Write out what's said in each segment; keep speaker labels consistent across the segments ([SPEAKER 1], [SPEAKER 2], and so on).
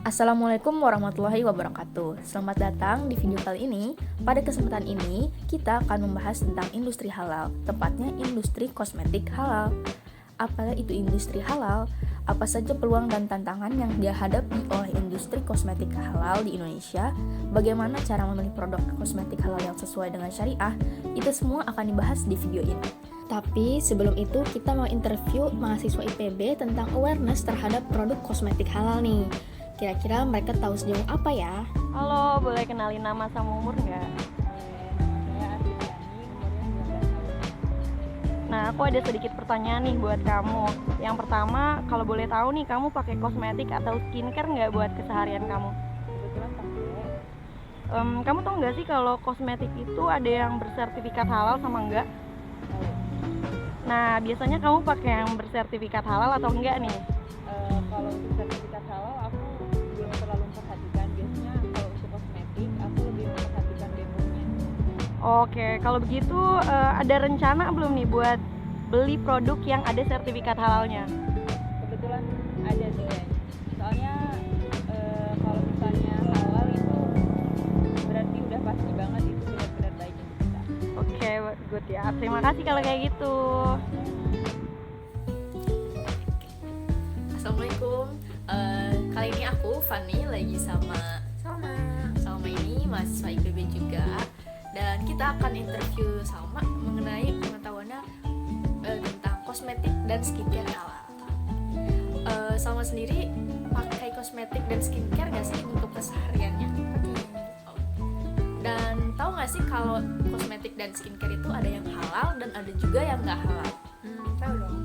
[SPEAKER 1] Assalamualaikum warahmatullahi wabarakatuh. Selamat datang di video kali ini. Pada kesempatan ini, kita akan membahas tentang industri halal, tepatnya industri kosmetik halal. Apa itu industri halal? Apa saja peluang dan tantangan yang dihadapi oleh industri kosmetik halal di Indonesia? Bagaimana cara memilih produk kosmetik halal yang sesuai dengan syariah? Itu semua akan dibahas di video ini. Tapi sebelum itu kita mau interview mahasiswa IPB tentang awareness terhadap produk kosmetik halal nih. Kira-kira mereka tahu sejauh apa ya?
[SPEAKER 2] Halo, boleh kenalin nama sama umur nggak?
[SPEAKER 3] Saya Asriani, umurnya 19 tahun.
[SPEAKER 2] Nah, aku ada sedikit pertanyaan nih buat kamu. Yang pertama, kalau boleh tahu nih, kamu pakai kosmetik atau skincare nggak buat keseharian kamu?
[SPEAKER 3] Kebetulan pakai.
[SPEAKER 2] Kamu tahu nggak sih kalau kosmetik itu ada yang bersertifikat halal sama enggak? Nah, biasanya kamu pakai yang bersertifikat halal atau enggak nih?
[SPEAKER 3] Kalau untuk sertifikat halal aku belum terlalu memperhatikan. Biasanya kalau untuk kosmetik aku lebih memperhatikan demonya.
[SPEAKER 2] Oke, kalau begitu ada rencana belum nih buat beli produk yang ada sertifikat halalnya?
[SPEAKER 3] Kebetulan ada sih guys. Soalnya kalau misalnya halal itu berarti udah pasti banget itu benar-benar baik untuk kita.
[SPEAKER 2] Oke, good ya. Terima kasih kalau kayak gitu.
[SPEAKER 1] Assalamualaikum. Kali ini aku Fanny lagi sama ini mahasiswa IPB juga, dan kita akan interview Salma mengenai pengetahuannya tentang kosmetik dan skincare halal. Salma sendiri pakai kosmetik dan skincare nggak sih untuk kesehariannya? Oh. Dan tahu nggak sih kalau kosmetik dan skincare itu ada yang halal dan ada juga yang nggak halal?
[SPEAKER 4] Tahu dong.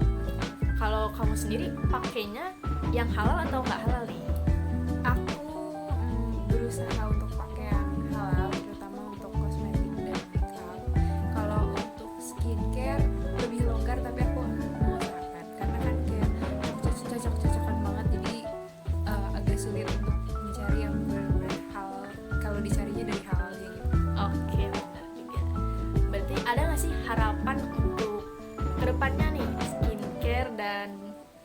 [SPEAKER 1] Kalau kamu sendiri pakainya yang halal atau nggak halal nih?
[SPEAKER 4] Aku berusaha untuk pakai yang halal, terutama untuk kosmetik dan makeup. Kalau untuk skincare lebih longgar, tapi aku mengusahakan karena kan kayak cocok-cocokan banget, jadi agak sulit untuk mencari yang benar-benar halal. Kalau dicarinya dari halalnya gitu.
[SPEAKER 1] Oke, benar juga. Berarti ada nggak sih harapan untuk kedepannya nih skincare dan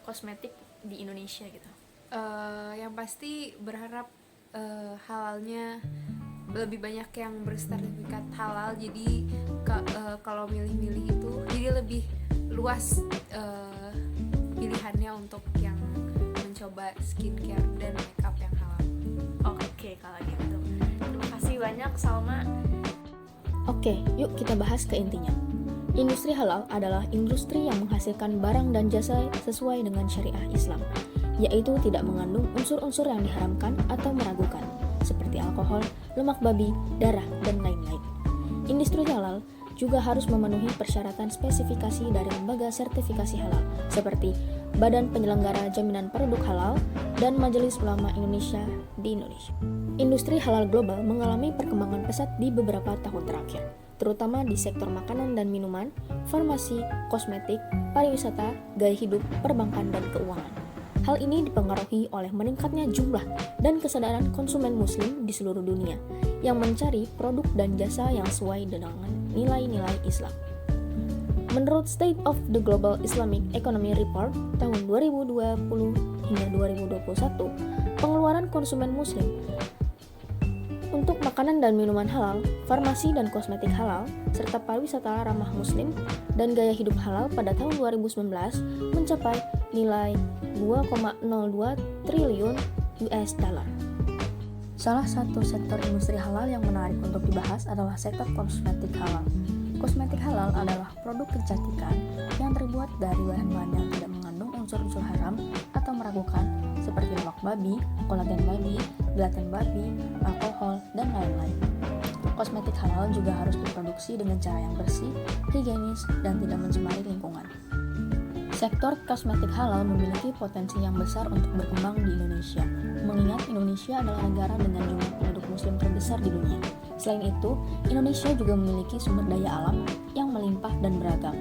[SPEAKER 1] kosmetik di Indonesia gitu?
[SPEAKER 4] Yang pasti berharap halalnya lebih banyak yang bersertifikat halal, jadi kalau milih-milih itu jadi lebih luas pilihannya untuk yang mencoba skincare dan makeup yang halal.
[SPEAKER 1] Oke, kalau gitu. Terima kasih banyak Salma.
[SPEAKER 5] Oke, yuk kita bahas ke intinya. Industri halal adalah industri yang menghasilkan barang dan jasa sesuai dengan syariah Islam, yaitu tidak mengandung unsur-unsur yang diharamkan atau meragukan, seperti alkohol, lemak babi, darah, dan lain-lain. Industri halal juga harus memenuhi persyaratan spesifikasi dari lembaga sertifikasi halal, seperti Badan Penyelenggara Jaminan Produk Halal dan Majelis Ulama Indonesia di Indonesia. Industri halal global mengalami perkembangan pesat di beberapa tahun terakhir, terutama di sektor makanan dan minuman, farmasi, kosmetik, pariwisata, gaya hidup, perbankan, dan keuangan. Hal ini dipengaruhi oleh meningkatnya jumlah dan kesadaran konsumen muslim di seluruh dunia yang mencari produk dan jasa yang sesuai dengan nilai-nilai Islam. Menurut State of the Global Islamic Economy Report tahun 2020 hingga 2021, pengeluaran konsumen muslim untuk makanan dan minuman halal, farmasi dan kosmetik halal, serta pariwisata ramah muslim dan gaya hidup halal pada tahun 2019 mencapai nilai 2,02 triliun US dollar. Salah satu sektor industri halal yang menarik untuk dibahas adalah sektor kosmetik halal. Kosmetik halal adalah produk kecantikan yang terbuat dari bahan-bahan yang tidak mengandung unsur-unsur haram atau meragukan, seperti lemak babi, kolagen babi, gelatin babi, alkohol, dan lain-lain. Kosmetik halal juga harus diproduksi dengan cara yang bersih, higienis, dan tidak mencemari lingkungan. Sektor kosmetik halal memiliki potensi yang besar untuk berkembang di Indonesia, mengingat Indonesia adalah negara dengan jumlah penduduk muslim terbesar di dunia. Selain itu, Indonesia juga memiliki sumber daya alam yang melimpah dan beragam,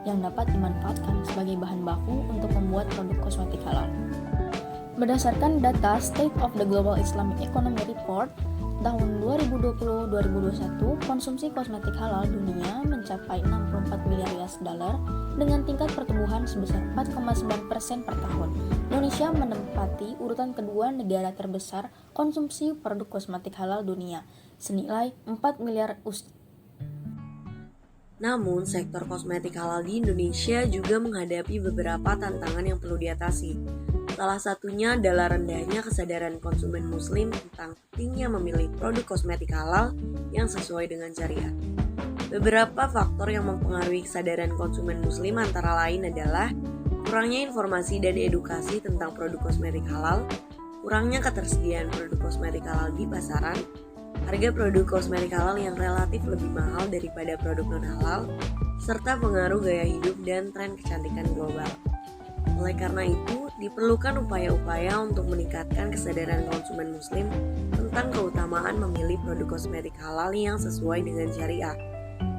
[SPEAKER 5] yang dapat dimanfaatkan sebagai bahan baku untuk membuat produk kosmetik halal. Berdasarkan data State of the Global Islamic Economy Report tahun 2020-2021, konsumsi kosmetik halal dunia mencapai 64 miliar US dollar dengan tingkat pertumbuhan sebesar 4,9% per tahun. Indonesia menempati urutan kedua negara terbesar konsumsi produk kosmetik halal dunia, senilai 4 miliar US.
[SPEAKER 6] Namun, sektor kosmetik halal di Indonesia juga menghadapi beberapa tantangan yang perlu diatasi. Salah satunya adalah rendahnya kesadaran konsumen muslim tentang pentingnya memilih produk kosmetik halal yang sesuai dengan syariat. Beberapa faktor yang mempengaruhi kesadaran konsumen muslim antara lain adalah kurangnya informasi dan edukasi tentang produk kosmetik halal, kurangnya ketersediaan produk kosmetik halal di pasaran, harga produk kosmetik halal yang relatif lebih mahal daripada produk non-halal, serta pengaruh gaya hidup dan tren kecantikan global. Oleh karena itu, diperlukan upaya-upaya untuk meningkatkan kesadaran konsumen muslim tentang keutamaan memilih produk kosmetik halal yang sesuai dengan syariah.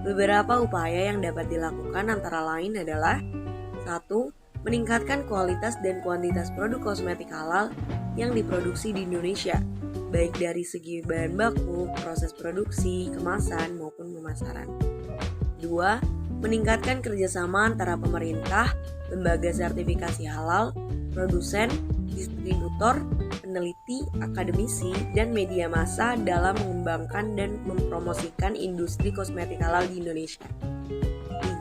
[SPEAKER 6] Beberapa upaya yang dapat dilakukan antara lain adalah 1. Meningkatkan kualitas dan kuantitas produk kosmetik halal yang diproduksi di Indonesia, baik dari segi bahan baku, proses produksi, kemasan, maupun pemasaran. 2. Meningkatkan kerjasama antara pemerintah, lembaga sertifikasi halal, produsen, distributor, peneliti, akademisi, dan media massa dalam mengembangkan dan mempromosikan industri kosmetik halal di Indonesia.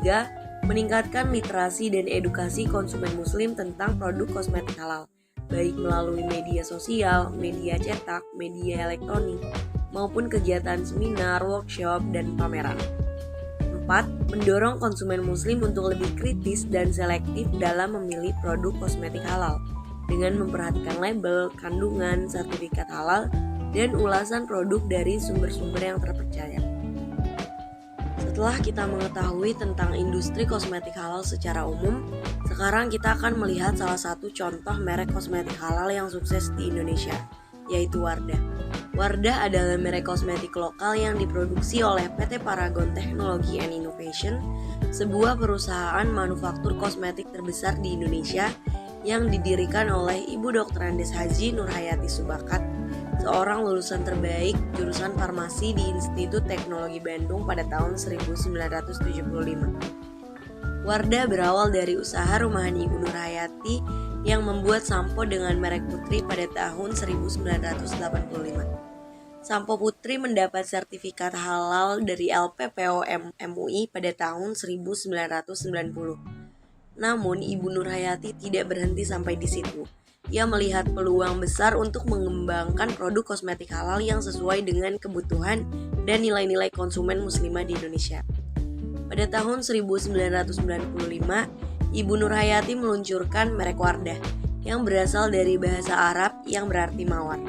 [SPEAKER 6] 3. Meningkatkan literasi dan edukasi konsumen muslim tentang produk kosmetik halal, baik melalui media sosial, media cetak, media elektronik, maupun kegiatan seminar, workshop, dan pameran. 4. Mendorong konsumen muslim untuk lebih kritis dan selektif dalam memilih produk kosmetik halal dengan memperhatikan label, kandungan, sertifikat halal, dan ulasan produk dari sumber-sumber yang terpercaya. Setelah kita mengetahui tentang industri kosmetik halal secara umum, sekarang kita akan melihat salah satu contoh merek kosmetik halal yang sukses di Indonesia, yaitu Wardah. Wardah adalah merek kosmetik lokal yang diproduksi oleh PT Paragon Technology and Innovation, sebuah perusahaan manufaktur kosmetik terbesar di Indonesia yang didirikan oleh Ibu Dr. Andes Haji Nurhayati Subakat, seorang lulusan terbaik jurusan farmasi di Institut Teknologi Bandung pada tahun 1975. Wardah berawal dari usaha rumahan Ibu Nurhayati yang membuat sampo dengan merek Putri pada tahun 1985. Sampo Putri mendapat sertifikat halal dari LPPOM MUI pada tahun 1990. Namun, Ibu Nurhayati tidak berhenti sampai di situ. Ia melihat peluang besar untuk mengembangkan produk kosmetik halal yang sesuai dengan kebutuhan dan nilai-nilai konsumen muslimah di Indonesia. Pada tahun 1995, Ibu Nurhayati meluncurkan merek Wardah yang berasal dari bahasa Arab yang berarti mawar.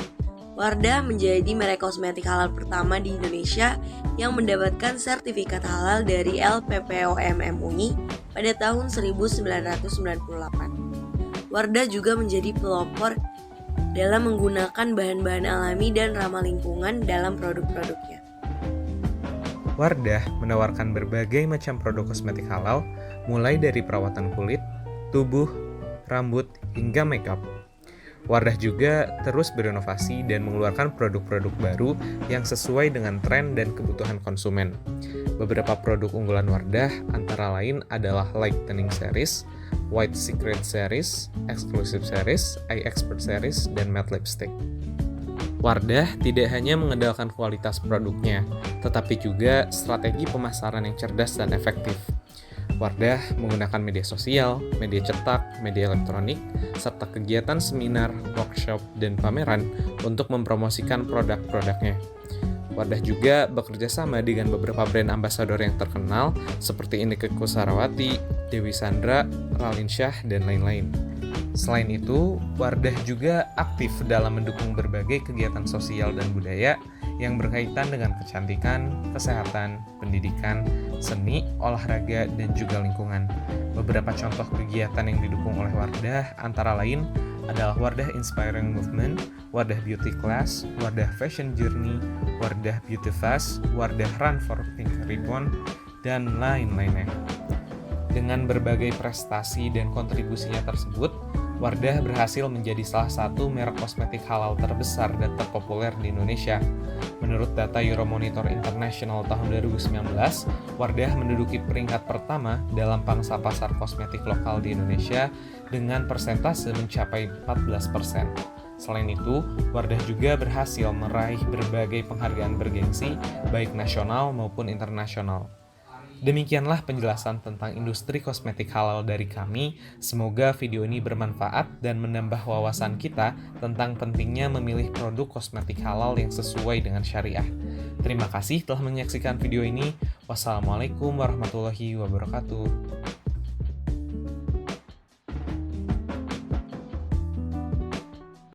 [SPEAKER 6] Wardah menjadi merek kosmetik halal pertama di Indonesia yang mendapatkan sertifikat halal dari LPPOM MUI pada tahun 1998. Wardah juga menjadi pelopor dalam menggunakan bahan-bahan alami dan ramah lingkungan dalam produk-produknya.
[SPEAKER 7] Wardah menawarkan berbagai macam produk kosmetik halal, mulai dari perawatan kulit, tubuh, rambut, hingga makeup. Wardah juga terus berinovasi dan mengeluarkan produk-produk baru yang sesuai dengan tren dan kebutuhan konsumen. Beberapa produk unggulan Wardah antara lain adalah Lightening Series, White Secret Series, Exclusive Series, Eye Expert Series, dan Matte Lipstick. Wardah tidak hanya mengandalkan kualitas produknya, tetapi juga strategi pemasaran yang cerdas dan efektif. Wardah menggunakan media sosial, media cetak, media elektronik, serta kegiatan seminar, workshop, dan pameran untuk mempromosikan produk-produknya. Wardah juga bekerja sama dengan beberapa brand ambasador yang terkenal seperti Inneke Koesherawati, Dewi Sandra, Raline Shah, dan lain-lain. Selain itu, Wardah juga aktif dalam mendukung berbagai kegiatan sosial dan budaya yang berkaitan dengan kecantikan, kesehatan, pendidikan, seni, olahraga, dan juga lingkungan. Beberapa contoh kegiatan yang didukung oleh Wardah antara lain adalah Wardah Inspiring Movement, Wardah Beauty Class, Wardah Fashion Journey, Wardah Beauty Fast, Wardah Run for Pink Ribbon, dan lain-lainnya. Dengan berbagai prestasi dan kontribusinya tersebut, Wardah berhasil menjadi salah satu merek kosmetik halal terbesar dan terpopuler di Indonesia. Menurut data Euromonitor International tahun 2019, Wardah menduduki peringkat pertama dalam pangsa pasar kosmetik lokal di Indonesia dengan persentase mencapai 14%. Selain itu, Wardah juga berhasil meraih berbagai penghargaan bergengsi, baik nasional maupun internasional. Demikianlah penjelasan tentang industri kosmetik halal dari kami. Semoga video ini bermanfaat dan menambah wawasan kita tentang pentingnya memilih produk kosmetik halal yang sesuai dengan syariah. Terima kasih telah menyaksikan video ini. Wassalamualaikum warahmatullahi wabarakatuh.